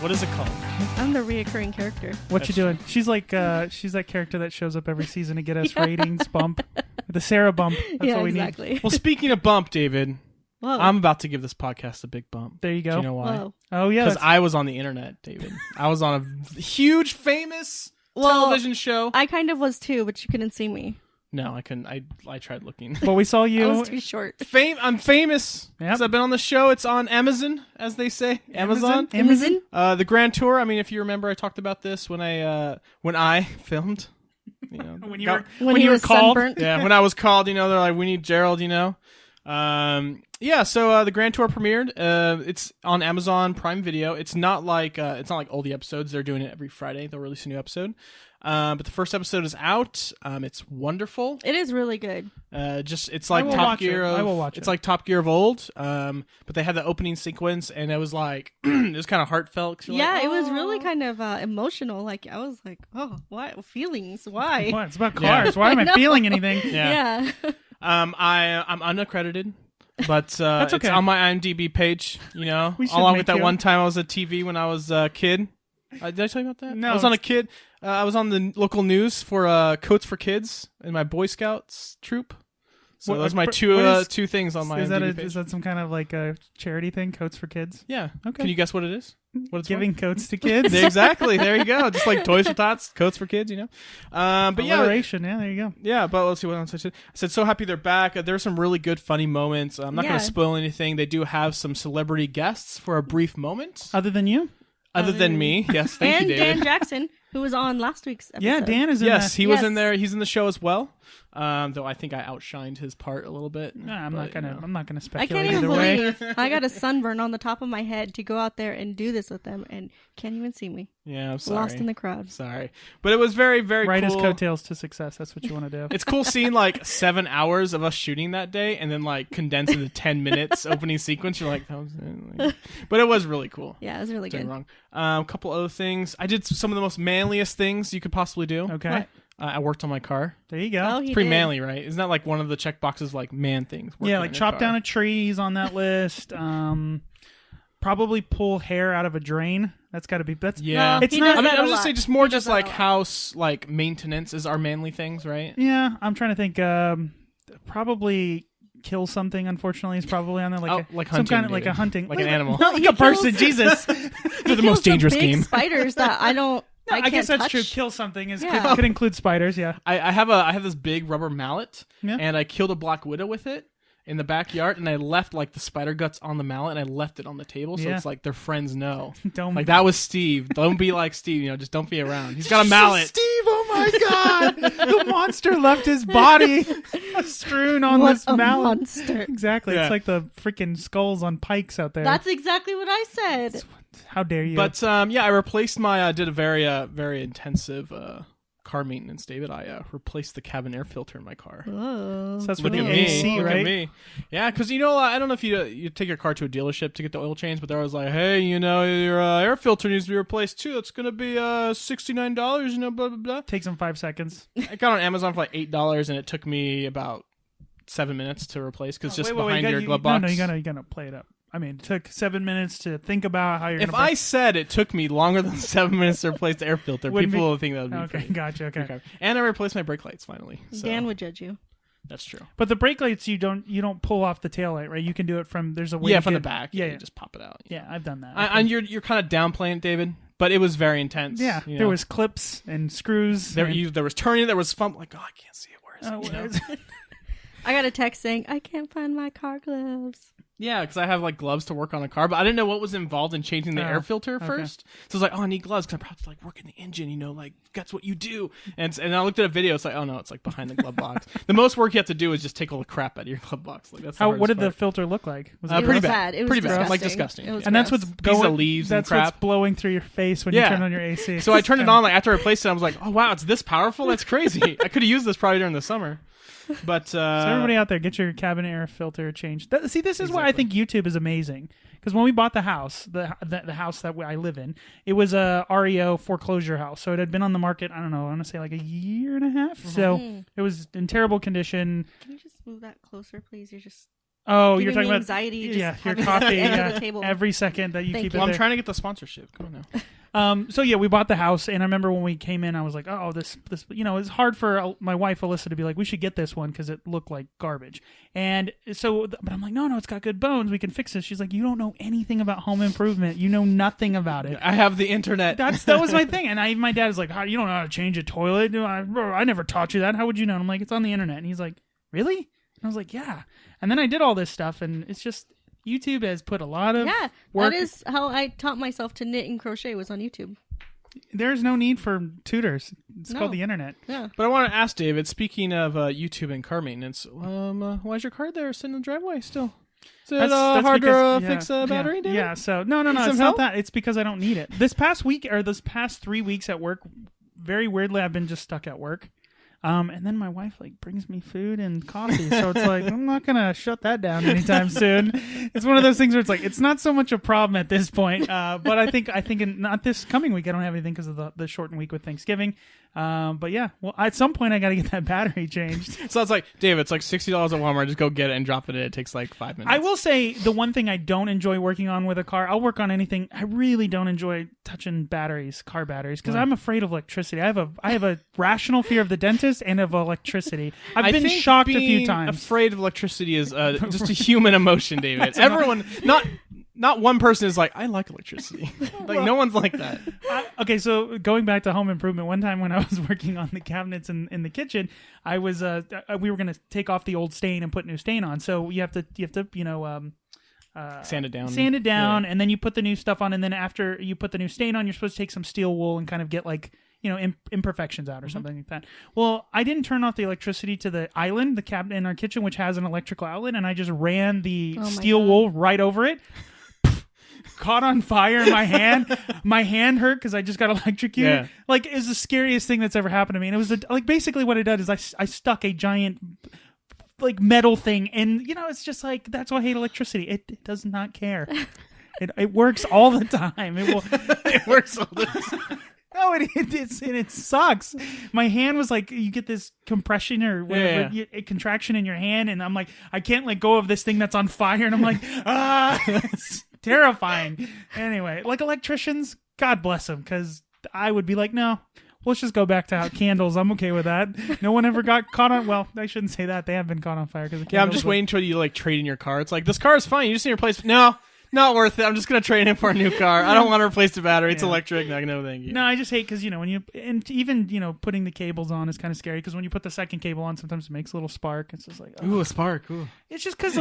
What is it called? I'm the reoccurring character. What you doing? She's like she's that character that shows up every season to get us ratings bump. The Sarah bump. That's what we exactly. Well, speaking of bump, David, Whoa. I'm about to give this podcast a big bump. There you go. Do you know why? Whoa. Oh yeah. Because I was on the internet, David. I was on a huge, famous television show. I kind of was too, but you couldn't see me. No, I couldn't. I tried looking. But we saw I you. was too short. I'm famous. Yep. Because I've been on the show. It's on Amazon, as they say. Amazon. The Grand Tour. I mean, if you remember, I talked about this when I filmed. You know, When you were called. sunburnt. Yeah, when I was called, they're like, we need Gerald, So the Grand Tour premiered. It's on Amazon Prime Video. It's not like all the episodes. They're doing it every Friday. They'll release a new episode. But the first episode is out. It's wonderful. It is really good. It's like Top Gear. I will watch it. It's like Top Gear of old. But they had the opening sequence, and it was like it was kind of heartfelt. It was really kind of emotional. Like I was like, oh, what feelings? Why? What? It's about cars. Why am I feeling anything? Yeah. I'm unaccredited. But That's okay. It's on my IMDb page, along make with that you- one time I was at TV when I was a kid. Did I tell you about that? No. I was on a kid. I was on the local news for Coats for Kids in my Boy Scouts troop. So What- those are my what two things on my Is IMDb page. is that some kind of like a charity thing? Coats for kids? Yeah. Okay. Can you guess what it is? What it's Giving coats to kids? Exactly. There you go. Just like Toys for Tots, Coats for Kids, But Alliteration. Yeah, there you go. Yeah, but let's see what else I said. I said, so happy they're back. There are some really good, funny moments. I'm not going to spoil anything. They do have some celebrity guests for a brief moment. Other than you? Other than me. Yes, thank And you, David. Dan Jackson, who was on last week's episode. Yeah, Dan is in Yes, that. he was in there. He's in the show as well. Though I think I outshined his part a little bit. Nah, I'm not gonna I speculate can't even either way. believe I got a sunburn on the top of my head to go out there and do this with them, and can't even see me. Yeah, I'm sorry. Lost in the crowd. Sorry. But it was very, very Ride his cool. coattails to success. That's what you want to do. It's cool seeing like 7 hours of us shooting that day and then like condensed into 10 minutes opening sequence. You're like, that was it. But it was really cool. Yeah, it was really Doing good. wrong. A couple other things. I did some of the most manliest things you could possibly do. Okay. What? I worked on my car. There you go. Oh, he It's pretty did. manly, right? Isn't that like one of the check boxes like man things? Yeah, like chop down a tree is on that list. Probably pull hair out of a drain. That's got to be. That's Yeah. No, It's he not- does I mean, that I a was just lot. saying, just more He does just that a like lot. house like maintenance is our manly things, right? Yeah, I'm trying to think. Probably kill something. Unfortunately, is probably on there. Like Like some hunting, kind of like a David. hunting, Like an animal. not like He a person. kills- Jesus. They're the most dangerous big game. Spiders that I don't. No, I can't guess that's touch. true. Kill something Yeah. could include spiders. Yeah. I have this big rubber mallet, Yeah. and I killed a black widow with it in the backyard, and I left like the spider guts on the mallet, and I left it on the table, so Yeah. it's like their friends know. Don't Like that was Steve. Don't be like Steve. Just don't be around. He's got a mallet. Steve, oh my God! The monster left his body strewn on What this a mallet. monster. Exactly. Yeah. It's like the freaking skulls on pikes out there. That's exactly what I said. How dare you? But I replaced my. Did a very intensive car maintenance, David. I replaced the cabin air filter in my car. Oh. So that's for Look the at AC, me. Look right? at me. Yeah, because I don't know if you take your car to a dealership to get the oil change, but they're always like, hey, your air filter needs to be replaced too. It's gonna be $69. Blah blah blah. Takes them 5 seconds. I got on Amazon for like $8, and it took me about 7 minutes to replace because just behind your glove box. No, you gotta play it up. I mean, it took 7 minutes to think about how you're. If gonna I said it took me longer than 7 minutes to replace the air filter, Wouldn't people be- will think that would be Okay, funny. gotcha. Okay. And I replaced my brake lights finally. So Dan would judge you. that's true. But the brake lights, you don't pull off the taillight, right? You can do it from. There's a way. Yeah, to from the get- back. Yeah, you yeah. just pop it out. Yeah, I've done that. And you're kind of downplaying it, David, but it was very intense. Yeah, you there know. was clips and screws. there, and- there was turning, there was fun. Like, oh, I can't see it. Where is Oh, it? You where know? is it? I got a text saying I can't find my car gloves. Yeah, because I have like gloves to work on a car, but I didn't know what was involved in changing the Oh, air filter okay. first. So I was like, oh, I need gloves because I'm probably like working the engine, like that's what you do. And I looked at a video. It's like, oh no, it's like behind the glove box. The most work you have to do is just take all the crap out of your glove box. Like that's the What did the hardest filter look like? Was It pretty was bad. bad. It was Pretty bad. disgusting. Like disgusting. It was and that's gross. what's Pieces of going. leaves and That's what's crap. blowing through your face when Yeah. you turn on your AC. So I turned it on like after I replaced it. I was like, oh wow, it's this powerful. That's crazy. I could have used this probably during the summer. But So everybody out there, get your cabin air filter changed. This is why I think YouTube is amazing. Because when we bought the house, the house that I live in, it was a REO foreclosure house. So it had been on the market, I don't know, I want to say like a year and a half. So it was in terrible condition. Can you just move that closer, please? You're just Oh, giving you're talking me about anxiety. Just your having coffee. it at the end of Yeah, the table. every second that you Thank keep you. it Well, I'm there. trying to get the sponsorship. Come on now. So yeah, we bought the house, and I remember when we came in, I was like, "Oh, this, it's hard for my wife Alyssa to be like, we should get this one because it looked like garbage." And so, but I'm like, "No, it's got good bones. We can fix it." She's like, "You don't know anything about home improvement. You know nothing about it." I have the internet. That was my thing, and my dad is like, "How you don't know how to change a toilet? I never taught you that. How would you know?" And I'm like, "It's on the internet." And he's like, "Really?" And I was like, "Yeah." And then I did all this stuff, and it's just YouTube has put a lot of work. That is how I taught myself to knit and crochet, was on YouTube. There's no need for tutors. It's No. called the internet. Yeah. But I want to ask David, speaking of YouTube and car maintenance, why's your car there sitting in the driveway still? Is it That's hard because- to fix a battery, David? Yeah, so no, Need it's some not help? that. It's because I don't need it. This past 3 weeks at work, very weirdly, I've been just stuck at work. And then my wife brings me food and coffee, so it's like I'm not gonna shut that down anytime soon. It's one of those things where it's not so much a problem at this point. But I think not this coming week I don't have anything because of the shortened week with Thanksgiving. But yeah, well, at some point I got to get that battery changed. So it's like, David, it's like $60 at Walmart. Just go get it and drop it in. It takes like 5 minutes. I will say the one thing I don't enjoy working on with a car, I'll work on anything. I really don't enjoy touching car batteries, because I'm afraid of electricity. I have a rational fear of the dentist and of electricity. I've been think shocked a being few times. Afraid of electricity is just a human emotion, David. Everyone, not one person is like, I like electricity. No one's like that. Okay, so going back to home improvement, one time when I was working on the cabinets in the kitchen, I was we were going to take off the old stain and put new stain on. So you have to Sand it down. and then you put the new stuff on, and then after you put the new stain on, you're supposed to take some steel wool and kind of get imperfections out or something like that. Well, I didn't turn off the electricity to the island, the cabinet in our kitchen, which has an electrical outlet, and I just ran the steel wool right over it. Caught on fire in my hand. My hand hurt because I just got electrocuted. Yeah. It was the scariest thing that's ever happened to me. And it was basically what it did is I stuck a giant metal thing, and it's just that's why I hate electricity. It does not care. It works all the time. It works all the time. No, it sucks. My hand was you get this compression or whatever, contraction in your hand, and I'm like, I can't let go of this thing that's on fire, and I'm like, it's terrifying. Anyway, electricians, God bless them, because I would be like, no, let's just go back to candles. I'm okay with that. No one ever got caught on. Well, I shouldn't say that. They have been caught on fire because I'm just waiting until you trade in your car. It's like, this car is fine. You just need to replace. No. Not worth it. I'm just gonna trade in for a new car. I don't want to replace the battery. It's electric. No, thank you. No, I just hate because even putting the cables on is kind of scary, because when you put the second cable on, sometimes it makes a little spark. It's just ooh, a spark. Ooh. It's just because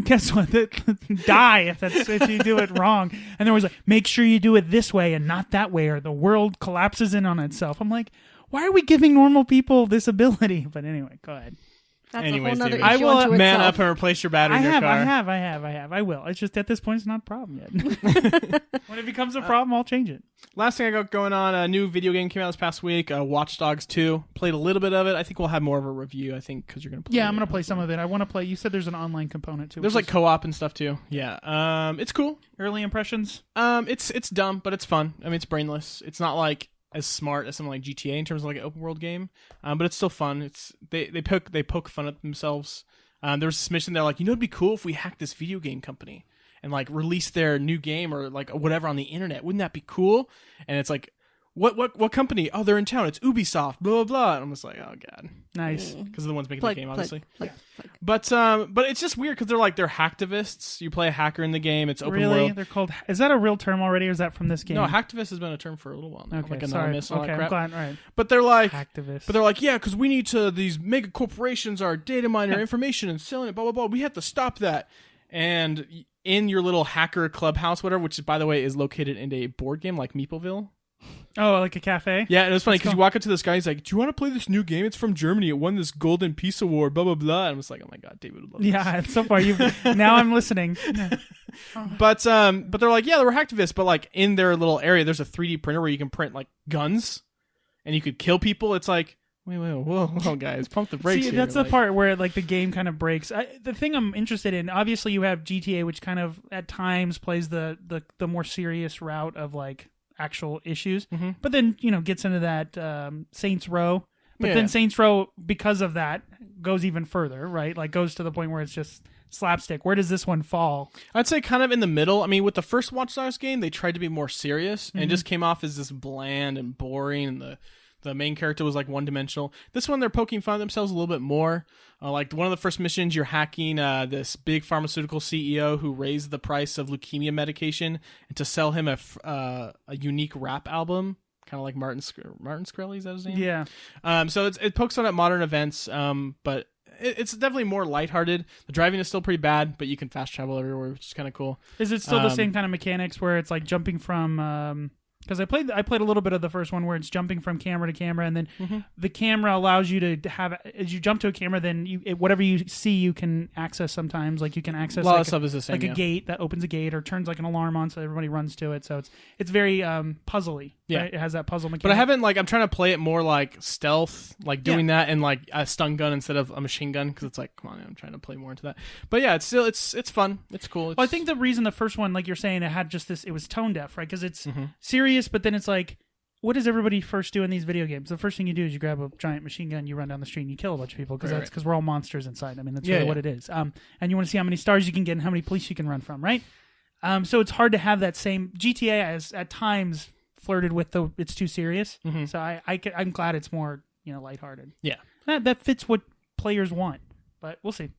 guess what? Die if you do it wrong. And they're always like, make sure you do it this way and not that way, or the world collapses in on itself. I'm like, why are we giving normal people this ability? But anyway, go ahead. That's Anyways, a whole nother David, issue I will unto man itself. up and replace your battery in your car. I have. I will. It's just at this point, it's not a problem yet. When it becomes a problem, I'll change it. Last thing I got going on, a new video game came out this past week, Watch Dogs 2. Played a little bit of it. I think we'll have more of a review, because you're going to play it. Yeah, I'm going to play some of it. I want to play. You said there's an online component to it. There's co-op and stuff too. Yeah. It's cool. Early impressions? It's dumb, but it's fun. I mean, it's brainless. It's not as smart as something like GTA in terms of an open world game. But it's still fun. They poke fun at themselves. There was this mission there it'd be cool if we hacked this video game company and release their new game or whatever on the internet. Wouldn't that be cool? And it's what company? Oh, they're in town. It's Ubisoft. Blah blah blah. And I'm just like, oh god, nice, because they're the ones making the game, obviously. Plug. But it's just weird because they're hacktivists. You play a hacker in the game. It's open really? world. They're called. Is that a real term already, or is that from this game? No, hacktivist has been a term for a little while now. Okay, anonymous sorry. and all that Okay, crap. I'm glad. Right. But they're hacktivists. But they're yeah, because we need to. These mega corporations are data mining our information and selling it. Blah blah blah. We have to stop that. And in your little hacker clubhouse, whatever, which by the way is located in a board game like Meepleville. Oh, like a cafe? Yeah, and it was funny because you walk up to this guy, he's like, "Do you want to play this new game? It's from Germany. It won this Golden Peace Award." Blah blah blah. And I was like, "Oh my god, David would love this." Yeah, so far now I'm listening. But they're yeah, they were hacktivists, but in their little area, there's a 3D printer where you can print guns, and you could kill people. It's wait, whoa, guys, pump the brakes. See, that's the part where the game kind of breaks. The thing I'm interested in, obviously, you have GTA, which kind of at times plays the more serious route of actual issues, but then gets into that Saints Row. But then Saints Row, because of that, goes even further, right? Goes to the point where it's slapstick. Where does this one fall? I'd say kind of in the middle. I mean, with the first Watch Dogs game, they tried to be more serious, and it just came off as this bland and boring, and the main character was like one-dimensional. This one, they're poking fun at themselves a little bit more. Like one of the first missions, you're hacking this big pharmaceutical CEO who raised the price of leukemia medication and to sell him a unique rap album, kind of like Martin Shkreli, is that his name? Yeah. So it pokes fun at modern events, but it's definitely more lighthearted. The driving is still pretty bad, but you can fast travel everywhere, which is kind of cool. Is it still the same kind of mechanics where it's like jumping from? Because I played a little bit of the first one where it's jumping from camera to camera, and then the camera allows you to have, as you jump to a camera, then whatever you see you can access sometimes. Like you can access a lot of stuff is the same, like a gate that opens a gate or turns like an alarm on, so everybody runs to it. So it's very puzzly. Yeah, right? It has that puzzle mechanic. But I haven't I'm trying to play it more like stealth, like doing that and like a stun gun instead of a machine gun, because it's like, come on, I'm trying to play more into that. But yeah, it's still it's fun, it's cool. Well, I think the reason the first one, like you're saying, it had just this, it was tone deaf, right? Because it's serious, but then it's like, what does everybody first do in these video games? The first thing you do is you grab a giant machine gun, you run down the street, and you kill a bunch of people, because we're all monsters inside. I mean, that's really what it is. And you want to see how many stars you can get and how many police you can run from, right? So it's hard to have that same. GTA has at times flirted with it's too serious. So I'm glad it's more lighthearted. Yeah, that fits what players want. But we'll see.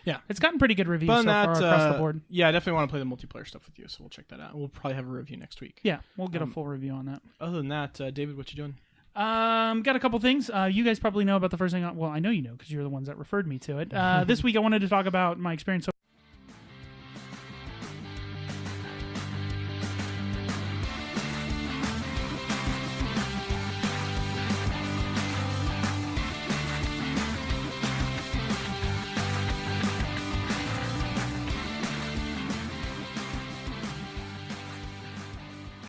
Yeah, it's gotten pretty good reviews so far across the board. Yeah, I definitely want to play the multiplayer stuff with you, so we'll check that out. We'll probably have a review next week. Yeah, we'll get a full review on that. Other than that, David, what you doing? Got a couple things. You guys probably know about the first thing. Well, I know you know because you're the ones that referred me to it. This week I wanted to talk about my experience